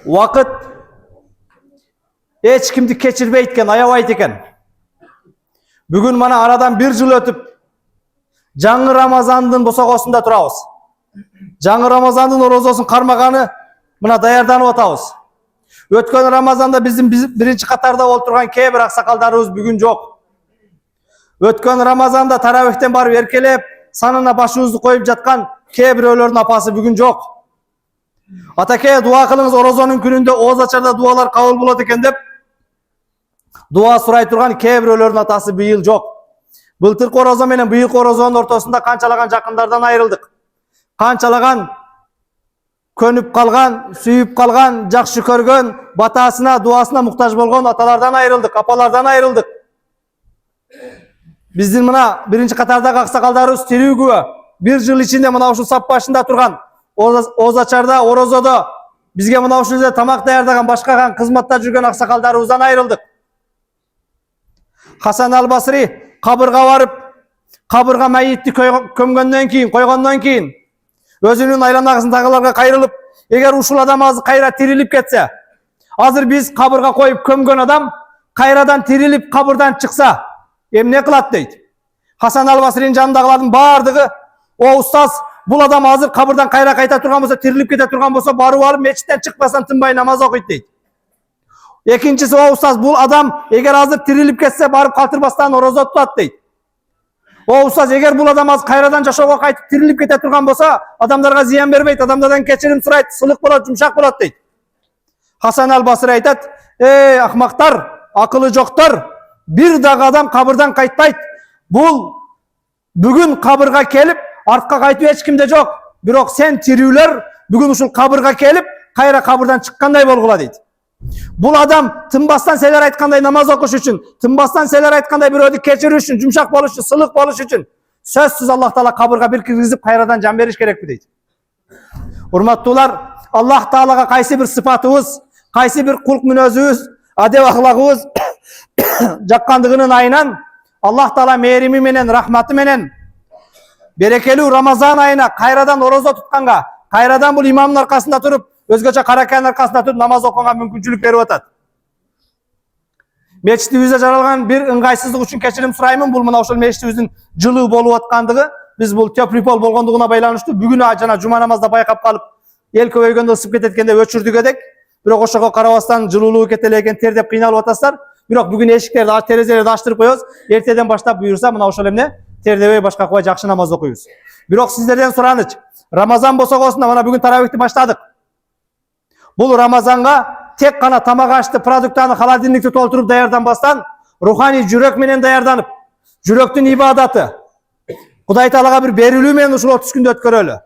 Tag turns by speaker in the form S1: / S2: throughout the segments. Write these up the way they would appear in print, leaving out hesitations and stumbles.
S1: Uakıt hiç kimdi keçirmeytken, ayabayt eken. Bugün mana aradan bir yıl ötüp жаңы Рамазандын босогосунда турабыз. Жаңы Рамазандын орозосун кармаганы мына даярданып атабыз. Өткөн Рамазанда биздин биринчи катарда болуп турган кээ бир аксакалдарыбыз бүгүн жок. Өткөн Рамазанда таравихтен барып эркелеп, санына башыбызды коюп жаткан кээ бирөөлөрдүн апасы бүгүн жок. Атаке дуа кылыңыз, орозонун күнүндө ооз ачарда дуалар кабыл болот экен деп дуа сурай турган кээ бирөөлөрдүн атасы быйыл жок. Былтыркы орозо менен быйылкы орозонун ортосунда канчалаган жакындардан айрылдык. Канчалаган көнүп калган, сүйүп калган, жакшы көргөн, батасына, дуасына муктаж болгон аталардан айрылдык, апалардан айрылдык. Биздин мына биринчи катардагы аксакалдарыбыз тирүү күбө. Bir yıl içinde мына ушул сап башында турган ооз ачарда, орозодо бизге мына ушул жерде тамак даярдаган, башка кызматта жүргөн аксакалдарыбыздан айрылдык. Хасан Ал-Басри кабырга барып, кабырга майитти көмгөндөн кийин, койгондон кийин өзүнүн айланагысындагыларга кайрылып, эгер ушул адам азыр кайра тирилип кетсе, азыр биз кабырга коюп көмгөн адам кайрадан тирилип кабырдан чыкса, эмне кылат дейт. Хасан Ал-Басринин жанындагылардын баардыгы, о устаз, бул адам азыр кабырдан кайра кайта турган болсо, тирилип кете турган болсо, барып алып мечиттен чыкпастан тынбай намаз окуйт дейт. Экинчиси, о устаз, бул адам эгер азыр тирилип кетсе, барып калтырбастан орозо тутат дейт. О устаз, эгер бул адам азыр кайрадан жашоого кайтып тирилип кете турган болсо, адамдарга зыян бербейт, адамдардан кечирим сурайт, сылык болот, жумшак болот дейт. Хасан Ал-Басри айтат: "Эй акмактар, акылы жоктор, бир дагы адам кабырдан кайтпайт. Бул бүгүн кабырга келип, артка кайтып эч кимде жок. Бирок сен тирүүлөр бүгүн ушул кабырга келип, кайра кабырдан чыккандай болгула" дейт. Бул адам тынбастан силер айткандай намаз окуш үчүн, тынбастан силер айткандай бирөөдү кечириш үчүн, жумшак болуш үчүн, сылык болуш үчүн сөзсүз Аллах Таала кабырга бир киргизип кайрадан жан бериш керекпи дейт. Урматтуулар, Аллах Таалага кайсы бир сыпатыбыз, кайсы бир кулк мүнөзүбүз, адеп ахлагыбыз жаккандыгынын айынан Аллах Таала мээрими менен, рахматы менен берекелүү Рамазан айына кайрадан орозо тутканга, кайрадан бул имамдын аркасында туруп, өзгөчө каракайнын аркасында туруп намаз окуганга мүмкүнчүлүк берип атат. Мечитибизде жаралган бир ыңгайсыздык үчүн кечирим сураймын. Бул мына ошол мечитибиздин жылуу болуп аткандыгы, биз бул теплипол болгондугуна байланыштуу бүгүн жана жума намазда байкап калып, эл көбөйгөндө ысып кетет экен деп өчүрдүк эдик. Бирок ошого карабастан жылуулугу кете эле экен, тер деп кыйналып атасыздар. Бирок бүгүн эшиктерди, терезелерди ачтырып коебуз. Эртеден баштап буюрса мына ошол эмне тердебей башка кубай жакшы намаз окуйбуз. Бирок сиздерден сураныч, Рамазан босогосунда мына бүгүн таравихти баштадык. Бул Рамазанга тек гана тамак ашты, продуктаны, холодильникти толтуруп даярданбастан, руханий жүрөк менен даярданып, жүрөктүн ибадаты, Кудай Таалага бир берилүү менен ушул 30 күндү өткөрөлү.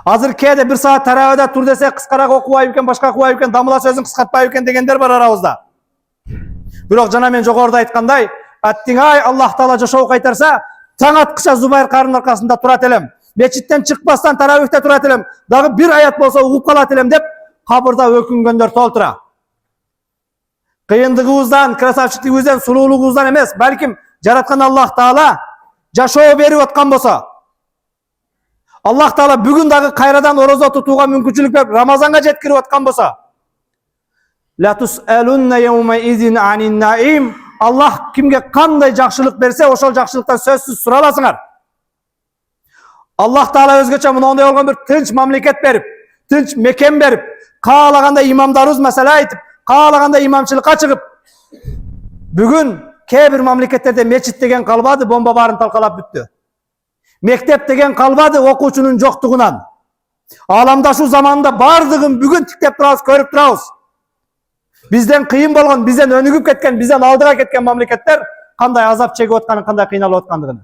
S1: Азыр кээде бир саат таравада тур десе кыскараак окубайбы экен, башка окубайбы экен, дамыла сөзүн кыскартпайбы экен дегендер бар арабызда. Бирок жана мен жогоруда айткандай, аттиңай Аллах Таала жашоо кайтарса, таң аткыча Зубайр кардын аркасында турат элем. Мечиттен чыкпастан таравихте турат элем. Дагы бир аят болсо угуп калат элем деп кабырда өкүнгөндөр толтура. Кыйындыгыбыздан, красавчылыгыбыздан, сулуулугубуздан эмес, балким жараткан Аллах Таала жашоо берип аткан болсо, Аллах Таала бүгүн дагы кайрадан орозо тутууга мүмкүнчүлүк берип, Рамазанга жеткирип аткан болсо, ла тусалунна яума изин анин наим, Аллах кимге кандай жакшылык берсе, ошол жакшылыктан сөзсүз сураласыңар. Аллах Таала өзгөчө мындай болгон бир тынч мамлекет берип, тынч мекен берип, каалагандай имамдарыбыз маселе айтып, каалагандай имамчылыкка чыгып, бүгүн кээ бир мамлекеттерде мечит деген калбады, бомба баарын талкалап бүттү. Мектеп деген калбады окуучунун жоктугунан. Ааламдашуу заманында бардыгын бүгүн тиктеп турабыз, көрүп турабыз. Бизден кыйын болгон, бизден өнүгүп кеткен, бизден алдыга кеткен мамлекеттер кандай азап чегип атканын, кандай кыйналып аткандыгын.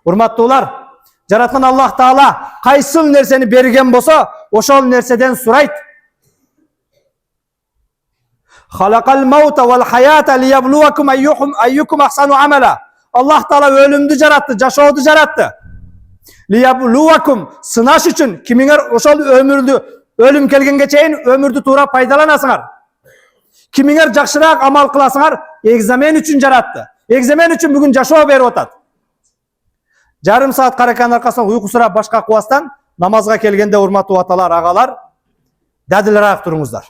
S1: Урматтуулар, жараткан Аллах Таала кайсыл нерсени берген болсо, ошол нерседен сурайт. Халакал маута вал хаята лияблуакум айюкум ахсану амала. Аллах Таала өлүмдү жаратты, жашооду жаратты. Лияблуакум, сынаш үчүн, кимиңер ошол өмүрдү, өлүм келгенге чейин өмүрдү туура пайдаланасыңар. Кимиңер жакшыраак амал кыласыңар, экзамен үчүн жаратты. Экзамен үчүн бүгүн жашоо берип атат. Жарым саат каракайнын аркасынан уйку сурап башка кубастан намазга келгенде, урматтуу аталар, агалар, Dadilerak turuңuzдар.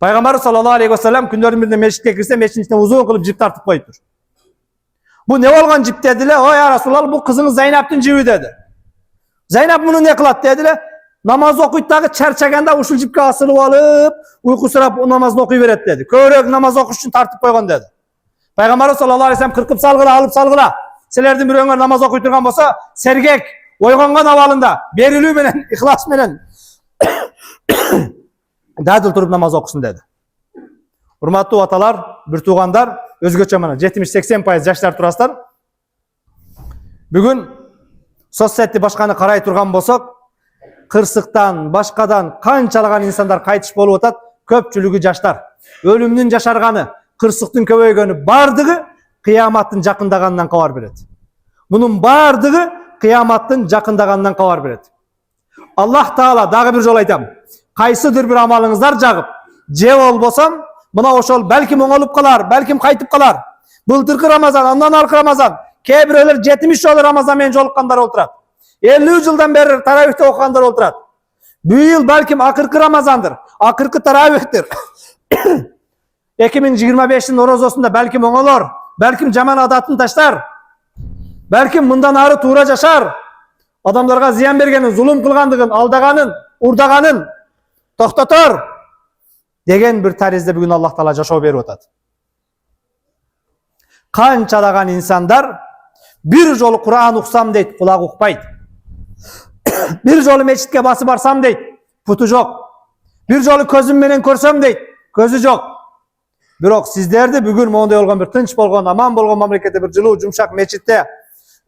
S1: Пайгамбар саллаллаху алейхи вассалам күндөрдүн биринде мешитке кирсе, мешиттин ичине узун кылып жип тартып коюптур. Бу не болгон жип дедиле? Ой я Расулаллах, бу кызыңыз Зайнаптын жиби деди. Зайнап муну не кылат дедиле? Намаз окуйт дагы чарчаганда ушул жипке асылып алып, уйкусурап намазды окуй берет деди. Көбүрөөк намаз окуш үчүн тартып койгон деди. Пайгамбар саллаллаху алейхи вассалам кыркып салгыла, алып салгыла. Силердин бирөөңөр намаз окуй турган болсо, сергек, ойгонгон абалында, берилүү менен, ихлас менен дадыл туруп намаз окусун деди. Урматтуу аталар, бир туугандар, өзгөчө мына 70-80% жаштар турасыздар. Бүгүн соцсетти башканы карай турган болсок, кырсыктан, башкадан канчалаган инсандар кайтыш болуп атат, көпчүлүгү жаштар. Өлүмдүн жашарганы, кырсыктын көбөйгөнү бардыгы кыяматтын жакындаганынан кабар берет. Мунун бардыгы кыяматтын жакындаганынан кабар берет. Аллах Таала, дагы бир жолу айтам, кайсыдыр бир амалыңыздар жагып, же болбосом, мына ошол балким оңолуп калар, балким кайтып калар. Былтыркы Рамазан, андан аркы Рамазан, кээ бирөөлөр 70 жолу Рамазан менен жолуккандар олтурат. 50 жылдан бери таравихте окугандар олтурат. Быйыл балким акыркы Рамазандыр, акыркы таравихтир. 2025-тин орозосунда балким оңолор, балким жаман адатын таштар, балким мындан ары туура жашар, адамдарга зыян бергенин, зулум кылгандыгын, алдаганын, урдаганын токтотор деген бир таризде бүгүн Аллах Таала жашоо берип атат. Канчалаган инсандар бир жолу Кур'ан уксам дейт, кулак укпайт. Бир жолу мечитке басып барсам дейт, путу жок. Бир жолу көзүм менен көрсөм дейт, көзү жок. Бирок сиздерди бүгүн моундай болгон бир тынч болгон, аман болгон мамлекетте, бир жылуу, жумшак мечитте,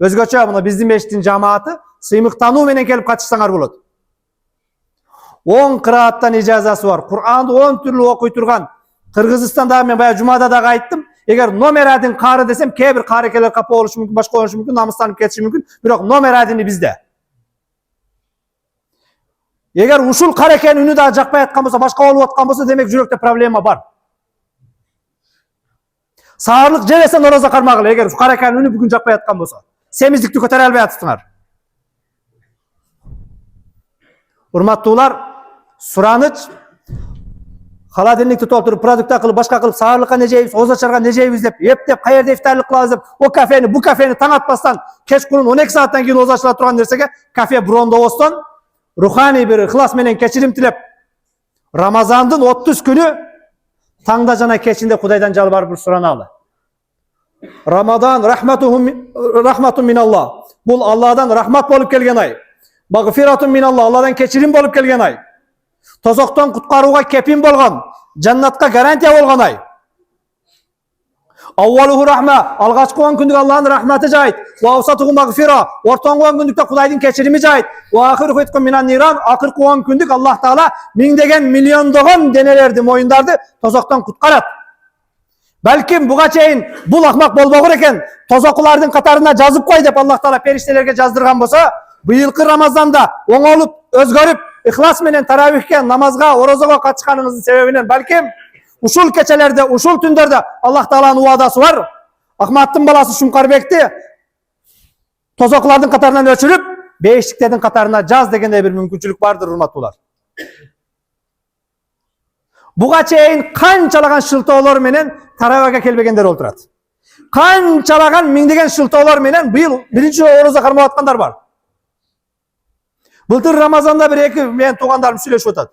S1: өзгөчө мына биздин мечиттин жамааты сыймыктануу менен келип катышсаңар болот. 10 кырааттан ижазасы бар. Кур'анды 10 түрлүү окуй турган. Кыргызстанда мен бая жумада дагы айттым. Эгер номер 1 кары десем, кээ бир карекелер капа болушу мүмкүн, башка болушу мүмкүн, намыстанып кетиши мүмкүн. Бирок номер 1 бизде. Эгер ушул карекенин үнү да жакпай аткан болсо, башка болуп аткан болсо, демек жүрөктө проблема бар. Саарлык жебесен орозо кармагыла, эгер ушул карекенин үнү бүгүн жакпай аткан болсо. Семиздикти көтөрө албай атсыңар. Урматтуулар, сураныч, холодильникти толтуруп, продукт кылып, башка кылып, саарлыкка не жейбиз, ооз ачарга не жейбиз деп, эптеп, каерде ифтарлык кылабыз деп, о кафени, бу кафени таң атпастан, кечкурун 12 сааттан кийин ооз ачыла турган нерсеге кафе брондобостон, руханий бир ыхлас менен кечирим тилеп, Рамазандын 30 күнү таңда жана кечинде Кудайдан жалбарып бир сураналы. Рамадан рахматун миналлах. Бул Алладан рахмат болуп келген ай. Магфиратун миналлах, Алладан кечирим болуп келген ай. Тозоктон куткарууга кепин болгон, жаннатка гарантия болгон ай. Аввалуху рахма, алгачкы 10 күндүк Аллахтын рахматы жайт. Ва авсатуху магфира, ортоңку 10 күндүктө Кудайдын кечирими жайт. Ва ахируху иткун минан ниран, акыркы 10 күндүк Аллах Таала миңдеген, миллиондогон денелерди, моюндарды тозоктон куткарат. Балким буга чейин бул акмак болбогур экен, тозокулардын катарына жазып кой деп Аллах Таала периштелерге жаздырган болсо, быйылкы Рамазанда оңолуп, өзгөрүп, ихлас менен таравихке, намазга, орозого катышканыңыздын себебинен балким ушул кечелерде, ушул түндөрдө Аллах Тааланын уадасы бар. Ахматтын баласы Шумкарбекти тозокулардын катарынан өчүрүп, бейиштиктердин катарына жаз дегендей бир мүмкүнчүлүк бардыр, урматтуулар. Буга чейин канчалаган шылтоолор менен таравихке келбегендер олтурат. Канчалаган миңдеген шылтоолор менен быйыл биринчи орозо кармап аткандар бар. Былтыр Рамазанда бир эки менин туугандарым сүйлөшүп атат.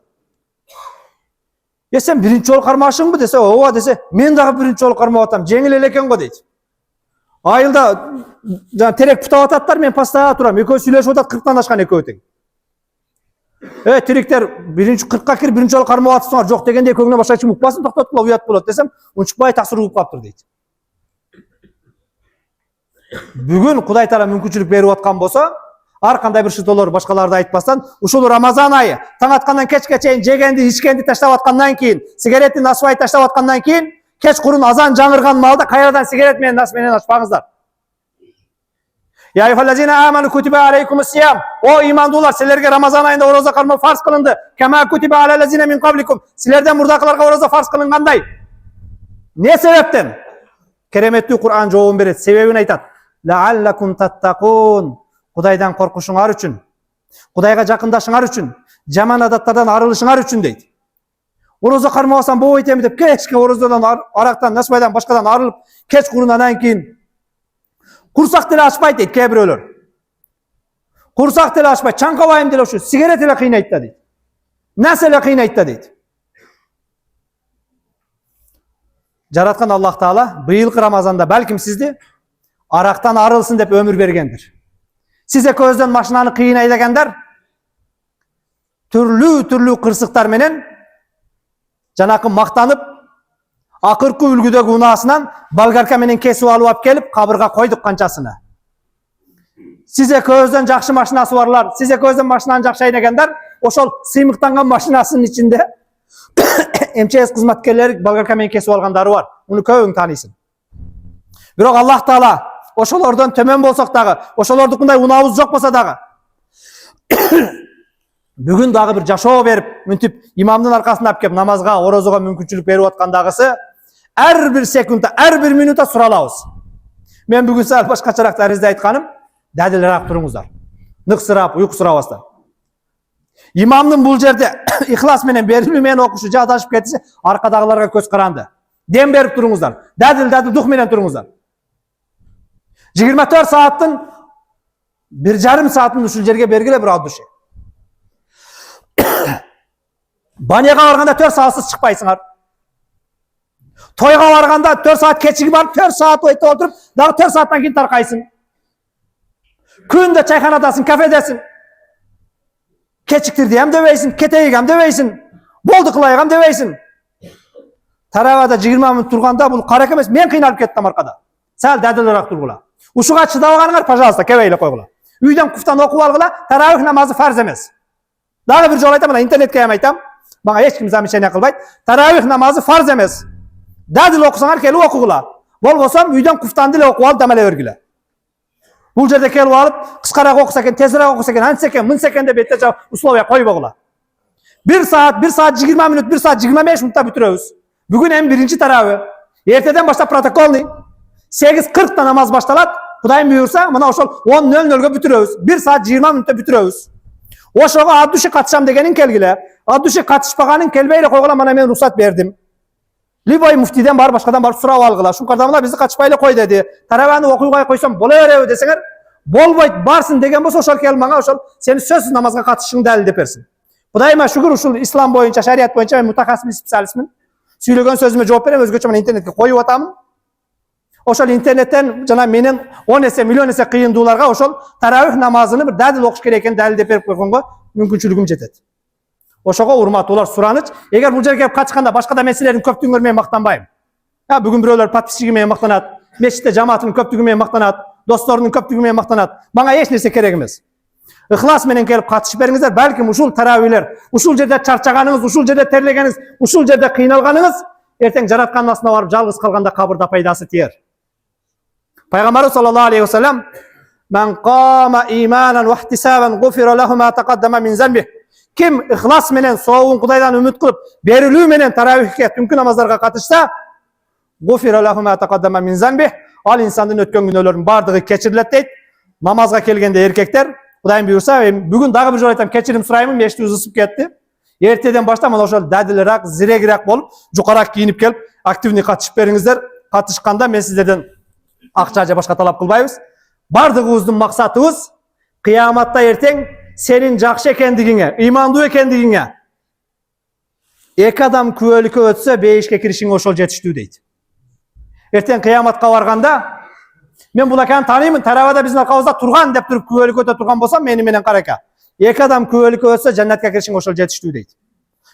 S1: Сен биринчи жолу кармашыңбы десе, ооба десе, мен дагы биринчи жолу кармап атам, жеңил эле экен го дейт. Айылда жана терек бутап ататтар, мен постоянно турам, экөө сүйлөшүп атат, 40-тан ашкан экөө тең. Тириктер, биринчи 40-ка кирип биринчи жолу кармап атсыңар, жок дегенде экөөңнө башка эч ким укпасын, токтоткула, уят болот десем, унчукпай таксыр угуп каптыр дейт. Бүгүн Кудай Таала мүмкүнчүлүк берип аткан болсо, ар кандай бир шылтоолор башкаларды айтпастан, ушул Рамазан айы таң аткандан кечке чейин жегенди, ичкенди таштап аткандан кийин, сигареттин асбай таштап аткандан кийин, кечкурун азан жаңырган маалда кайрадан сигарет менен нас менен ачпаңыздар. Я айюхаллазина аману кутиба алейкумус сиям. О имандуулар, силерге Рамазан айында орозо кармоо фарз кылынды. Кама кутиба алалазина мин кабликум. Силерден мурдакыларга орозо фарз кылынгандай. Не себептен? Кереметтүү Кур'ан жообун берет, себебин айтат. Лааллакум таттакун. Кудайдан коркушуңар үчүн, Кудайга жакындашыңар үчүн, жаман адаттардан арылышыңар үчүн дейт. Орозо кармабасам болбойт эми деп кечке орозодон, арактан, насыбайдан, башкадан арылып, кеч курунан кийин курсак деле ачпайт дейт кээ бирөөлөр. Курсак деле ачпайт, чаңкабайым деле ушу сигарет эле кыйнайт да дейт. Нәрсе эле кыйнайт да дейт. Жараткан Аллах Таала быйылкы Рамазанда балким сизди арактан арылсын деп өмүр бергендир. Сиз экөөбүздөн машинаны кыйнай дегендер түрлүү кырсыктар менен жанакы мактанып, акыркы үлгүдөгү унаасынан болгарка менен кесип алып келип кабырга койдук канчасына. Сиз экөөбүздөн жакшы машинасы барлар, сиз экөөбүздөн машинаны жакшы айдагандар, ошол сыймыктанган машинасынын ичинде МЧС кызматкерлери болгарка менен кесип алгандары бар. Муну көбүң тааныйсың. Бирок Аллах Таала ошолордон төмөн болсок дагы, ошолордукундай унаабыз жок болсо дагы, бүгүн дагы бир жашоо берип, мынтип имамдын аркасында алып келип намазга, орозого мүмкүнчүлүк берип аткандагысы ар бир секундта, ар бир минутта суралабыз. Мен бүгүн саат башкачараак таризде айтканым, дадилирээк туруңуздар. Ныксырап, уйкусурабастан. Имамдын бул жерде ихлас менен берилүү менен окушу жадашып кетсе, аркадагыларга көз каранды. Дем берип туруңуздар. Дадил дух менен туруңуздар. 24 сааттын 1,5 саатын ушул жерге бергиле бир адушы. Баняга барганда 4 саатсыз чыкпайсыңар. Тойга барганда 4 саат кечиги барып, 4 саат өтүп отуруп, дагы 4 сааттан кийин таркайсың. Күндө чайханадасың, кафедесиң. Кечиктирди ham дебейсиң, кетейик ham дебейсиң. Болду кылайык ham дебейсиң. Тарабада 20 мүнөт турганда бул карак эмес, мен кыйналып кеттим аркада. Сәл дадилирээк тургула. Ушуга чыдабаганыңар, пожалуйста, кебейле койгула. Үйдөн куфтан окуп алгыла, таравих намазы фарз эмес. Дагы бир жолу айтам, интернетке ham айтам. Мага эч ким замечание кылбайт. Таравих намазы фарз эмес. Дадил окусаңар келип окугула. Болбосо үйдөн куфтанды эле окуп алып дамеле бергиле. Бул жерде келип алып, кыскараак окуса экен, тезирээк окуса экен, антса экен, мынса экен деп бетте условия койбогула. 1 саат 20 мүнөт, 1 саат 25 мүнөттө бүтүрөбүз. Бүгүн эми биринчи таравih. Эртеден баштап протоколный 8:40 намаз башталат. Кудайым буйрса, мына ошол 10:00 бүтүрөбүз. 1 саат 20 мүнөттө бүтүрөбүз. Ошого аддуши катышам дегениң келгиле. Аддуши катышпаганың келбей эле койгула, мана мен уруксат бердим. Либой муфтиден барып, башкадан барып сурап алгыла. Шункардамла бизди катышпай эле кой деди. Тараваны окуйга койсом боло береби десеңер, болбойт, барсын деген болсо ошол келип мага ошол сени сөзсүз намазга катышышың далил деп берсин. Кудайыма шүгүр, ушул ислам боюнча, шарият боюнча мен мутахассис специалистмин. Сүйлөгөн сөзүмө жооп берем, өзгөчө мына интернетке коюп атамын. Ошол интернеттен жана менен 10 эсе, миллион эсе кыйындууларга ошол таравих намазыны бир дадил окуш керек экенин далил деп берип койгонго мүмкүнчүлүгүм жетет. Ошого урматтуулар сураныч. Эгер бул жерге келип катышканда башкада меселердин көптүгүн менен мактанбайм. Бүгүн бирөөлөр подписчиги менен мактанат, мечитте жамаатынын көптүгү менен мактанат, досторунун көптүгү менен мактанат. Мага эч нерсе керек эмес. Ихлас менен келип катышып бериңиздер, балким ушул таравилер, ушул жерде чарчаганыңыз, ушул жерде терлегениңиз, ушул жерде кыйналганыңыз эртең жараткандын астына барып жалгыз калганда кабырда пайдасы тиер. Пайгамбарыбыз саллаллаху алейхи ва саллям: "Ман қама иманан ва ихтисабан гуфира лаху ма тaqaddama min zanbi." Ким ихлас менен, соогун Кудайдан үмүт кылып, берилүү менен таравихке, түнкү намаздарга катышса, гуфира лаху ма taqaddama min zanbi, ал инсандын өткөн күнөөлөрүнүн бардыгы кечирилет дейт. Намазга келгенде эркектер, Кудайым буйрса, бүгүн дагы бир жолу айтам, кечирим сураймын, мешти ысып кетти. Эртеден баштап мына ошол дадилирээк, зирегирээк болуп, жукараак кийинип келип, активный катышып бериңиздер. Катышканда мен сиздерден акча же башка талап кылбайбыз. Бардыгыбыздын максатыбыз кыяматта эртең сенин жакшы экендигиңе, ыймандуу экендигиңе эки адам күбөлүккө өтсө, бейишке киришиңе ошол жетиштүү дейт. Эртең кыяматка барганда мен бул аканы тааныймын, таравада биздин аркабызда турган деп туруп күбөлүккө өтө турган болсом, мени менен карака. Эки адам күбөлүккө өтсө, жаннатка киришиңе ошол жетиштүү дейт.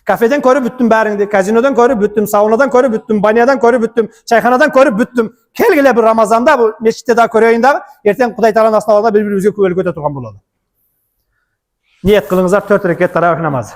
S1: Кафеден көрүп бүттүм баарыңды, казинодон көрүп бүттүм, саунадан көрүп бүттүм, банядан көрүп бүттүм, чайханадан көрүп бүттүм. Келгиле бир Рамазанда бул мечитте да көрөйүн дагы, эртең Кудай Тааланын астына барганда бири-бирибизге күбөлүккө өтө турган бололу. Ниет кылыңыздар 4 рекет таравих намазы.